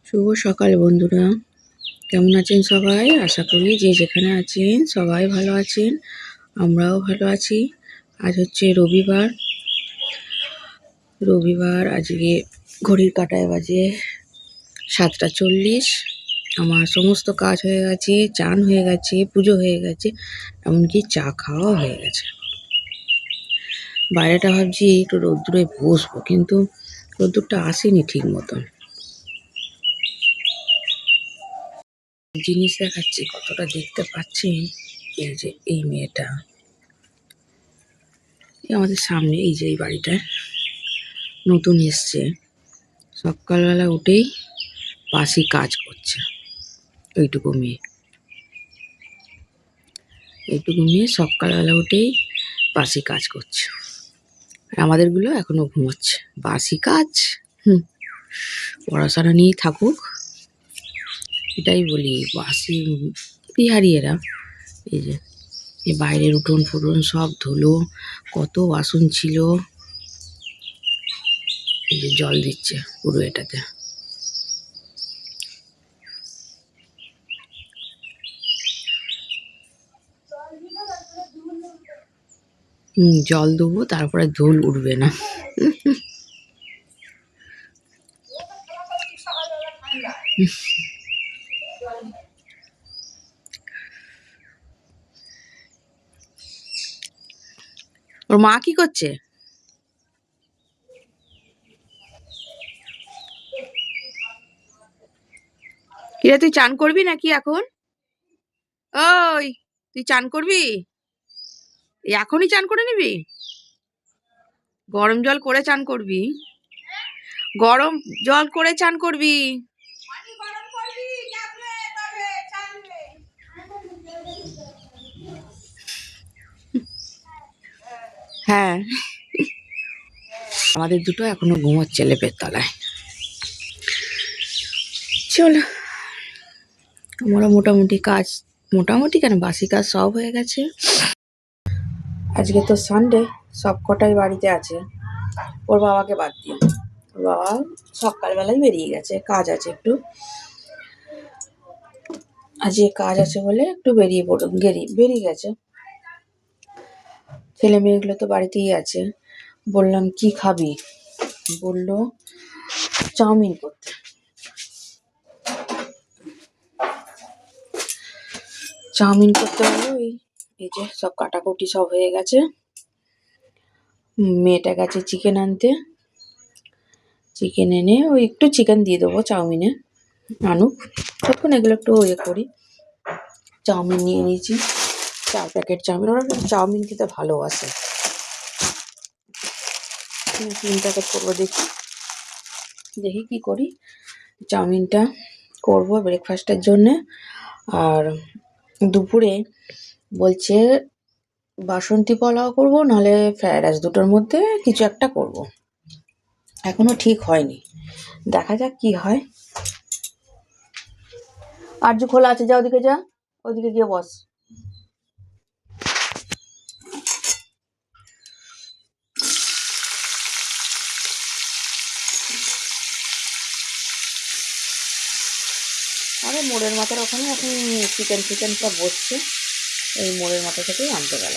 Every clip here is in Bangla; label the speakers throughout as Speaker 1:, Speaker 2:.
Speaker 1: শুভ সকাল বন্ধুরা, কেমন আছেন সবাই? আশা করি যে যেখানে আছেন সবাই ভালো আছেন, আমরাও ভালো আছি। আজ হচ্ছে রবিবার। আজকে ঘড়ির কাঁটায় বাজে 7:40। আমার সমস্ত কাজ হয়ে গেছে, চান হয়ে গেছে, পুজো হয়ে গেছে, এমনকি চা খাওয়াও হয়ে গেছে। বাইরেটা ভাবছি একটু রোদ্দুরে বসবো, কিন্তু রোদ্দুরটা আসেনি ঠিক মতন। জিনিস দেখাচ্ছি, কতটা দেখতে পাচ্ছেন। এই যে এই মেয়েটা, আমাদের সামনে এই যে এই বাড়িটায় নতুন এসছে, সকালবেলা উঠেই বাসি কাজ করছে। এইটুকু মেয়ে সকালবেলা উঠেই বাসি কাজ করছে, আর আমাদেরগুলো এখনো ঘুমোচ্ছে। বাসি কাজ, পড়াশোনা নিয়েই থাকুক, এটাই বলি। বাসি বিহারি এরা। এই যে এই বাইরের উঠোন ফুটন সব ধুলো, কত বাসন ছিল। এই যে জল দিচ্ছে পুরো এটাতে। জল দেবো, তারপরে ধুল উঠবে না। ওর মা কি করছে? কিরে, তুই চান করবি নাকি এখন? ওই, তুই চান করবি? এখনই চান করে নিবি? গরম জল করে চান করবি? গরম জল করে চান করবি? হ্যাঁ, আমাদের দুটো এখনো ঘুমোচ্ছে লেপের তলায়। চলো, আমরা মোটামুটি কেন, বাসি কাজ সব হয়ে গেছে। আজকে তো সানডে, সব কটাই বাড়িতে আছে, ওর বাবাকে বাদ দিয়ে। ওর বাবা সকালবেলায় বেরিয়ে গেছে, কাজ আছে একটু। আজকে কাজ আছে বলে একটু বেরিয়ে গেছে। ছেলে মেয়েগুলো তো বাড়িতেই আছে। বললাম কি খাবি, বললো চাউমিন করতে। হলো এই যে সব কাটাকুটি সব হয়ে গেছে। মেয়েটা গেছে চিকেন আনতে, চিকেন এনে ওই একটু চিকেন দিয়ে দেবো চাউমিনে, আনুক তখন এগুলো একটু করি। চাউমিন নিয়ে নিয়েছি, 4 প্যাকেট চাউমিন। ওরা চাউমিন খেতে ভালোবাসে। 3 প্যাকেট করবো, দেখি কি করি। চাউমিনটা করব ব্রেকফাস্টের জন্যে। আর দুপুরে বলছে বাসন্তী পোলাও করবো, নাহলে ফ্রায়েড রাইস, দুটোর মধ্যে কিছু একটা করব। এখনো ঠিক হয়নি, দেখা যাক কি হয়। আরজু খোলা আছে, যা ওদিকে যা, ওদিকে গিয়ে বস। আরে মোড়ের মাথার ওখানে এখন চিকেন সব বসছে, এই মোড়ের মাথা থেকেই আনতে গেল।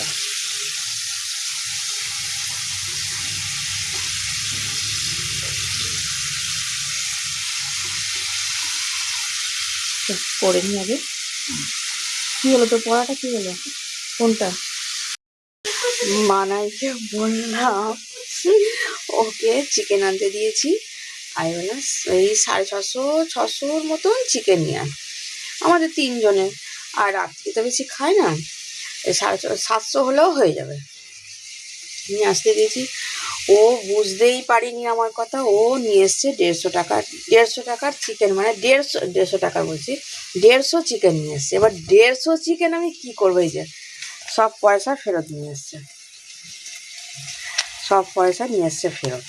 Speaker 1: করে নি আগে। কি হলো তোর পড়াটা, কি হলো? কোনটা? মানাইকে বললাম ওকে চিকেন আনতে দিয়েছি, আমি বললাম এই 650-600 মতন চিকেন নিয়ে আয়, আমাদের 3 জনের, আর রাত্রি তো বেশি খায় না, এই 750 হলেও হয়ে যাবে। নিয়ে আসতে দিয়েছি, ও বুঝতেই পারিনি আমার কথা, ও নিয়ে এসছে 150 টাকার চিকেন, মানে 150 টাকা বলছি, 150 চিকেন নিয়ে এসছে। এবার 150 চিকেন আমি কি করবো? এই যে সব পয়সা ফেরত নিয়ে এসছে, সব পয়সা নিয়ে এসছে ফেরত।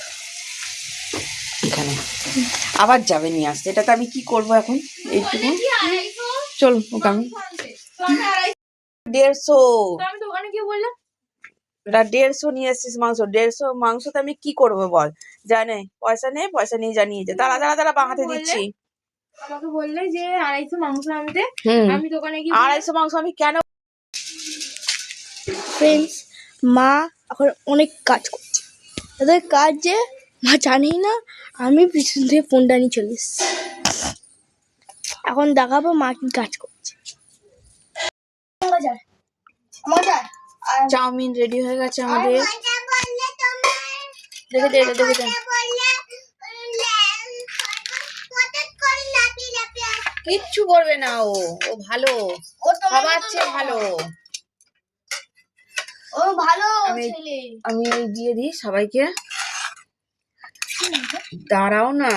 Speaker 1: এখানে আবার যাবে নিয়ে আসতে, এটাতে আমি কি করব এখন? এইটুকু চল, ওকে আমি 150 এটা 150 নিয়ে এসছিস মাংস, 150 মাংসতে আমি কি করবো বল? জানে পয়সা নেই, পয়সা নিয়ে জানিয়ে যে দাঁড়া বাঁ হাতে দিচ্ছি।
Speaker 2: আমাকে বললে যে 250 মাংস আনতে, আমি দোকানে গিয়ে
Speaker 1: 250 মাংস আমি কেন?
Speaker 3: ফ্রেন্ডস, মা এখন অনেক কাজ করছে, তাদের কাজ যে মা জানেই না। আমি পিছন থেকে ফোনটা নিয়ে চলে এসেছি। এখন দেখাবো মা কি কাজ করছে।
Speaker 1: চাউমিন রেডি হয়ে গেছে আমাদের। দেখে দে, এটা দেখে দে। কিচ্ছু করবে না ও, ও ভালো, খাওয়াচ্ছে ভালো।
Speaker 3: ও ভালো
Speaker 1: আমি
Speaker 3: ছেলে।
Speaker 1: আমি এই দিয়ে দিই সবাইকে। দাঁড়াও না,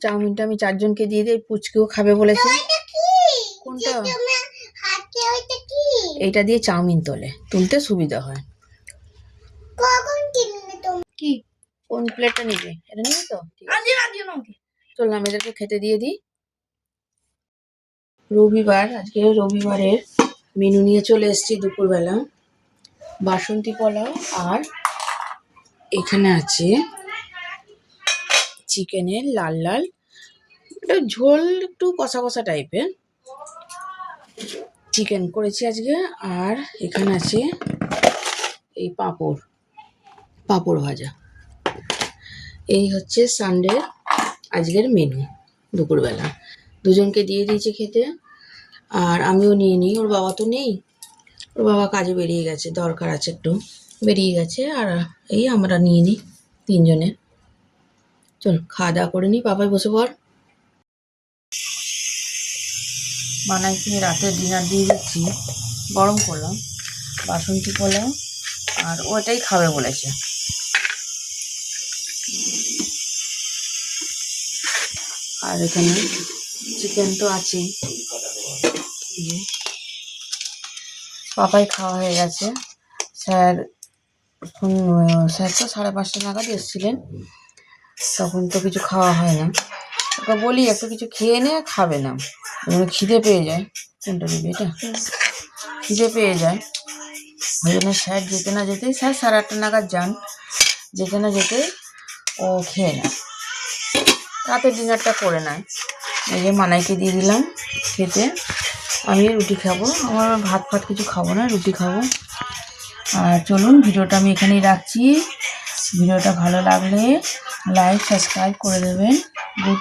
Speaker 1: চাউমিনটা আমি 4 জনকে দিয়ে দিই। পুচকেও খাবে বলেছে। কোনটা? এইটা দিয়ে চাউমিন তুলতে সুবিধা হয়।
Speaker 3: কি
Speaker 1: কোন প্লেটটা নিবি? এটা নিবি তো? ঠিক আছে, চললাম, এদেরকে খেতে দিয়ে দিই। রবিবার, আজকে রবিবারের মেনু নিয়ে চলে এসেছি দুপুরবেলা। বাসন্তী পোলাও, আর এখানে আছে চিকেনের লাল লাল, এটা ঝোল একটু কষা কষা টাইপের চিকেন করেছি আজকে। আর এখানে আছে এই পাঁপড় ভাজা। এই হচ্ছে সানডে আজকের মেনু দুপুরবেলা। দুজনকে দিয়ে দিয়েছি খেতে, আর আমিও নিয়ে নিই। ওর বাবা তো নেই, ওর বাবা কাজে বেরিয়ে গেছে, দরকার আছে একটু, বেরিয়ে গেছে। আর এই আমরা নিয়ে নিই 3 জনে। চল খাওয়া দাওয়া করে নিই। বাবাই বসে পড়। মানাইকে রাতে ডিনার দিয়ে দিচ্ছি, গরম করলাম বাসন্তী পোলাও, আর ওটাই খাবে বলেছে। আর এখানে চিকেন তো আছেই। পাপাই খাওয়া হয়ে গেছে। স্যার স্যার তো 5:30 নাগাদ এসেছিলেন, তখন তো কিছু খাওয়া হয় না। ওকে বলি একটু কিছু খেয়ে নে, খাবে না, খিদে পেয়ে যায়। কোনটা নেবে? এটা খিদে পেয়ে যায়। ওই জন্য স্যার যেতে না যেতেই, স্যার 8:30 নাগাদ যান, যেতে না যেতেই ও খেয়ে নেয়, রাতে ডিনারটা করে নেয়। এই যে মানাইকে দিয়ে দিলাম খেতে। আমি রুটি খাবো, আমার ভাত ফাত কিছু খাবো না, রুটি খাবো। আর চলুন, ভিডিওটা আমি এখানেই রাখছি। ভিডিওটা ভালো লাগলে লাইক সাবস্ক্রাইব করে দেবেন। গুড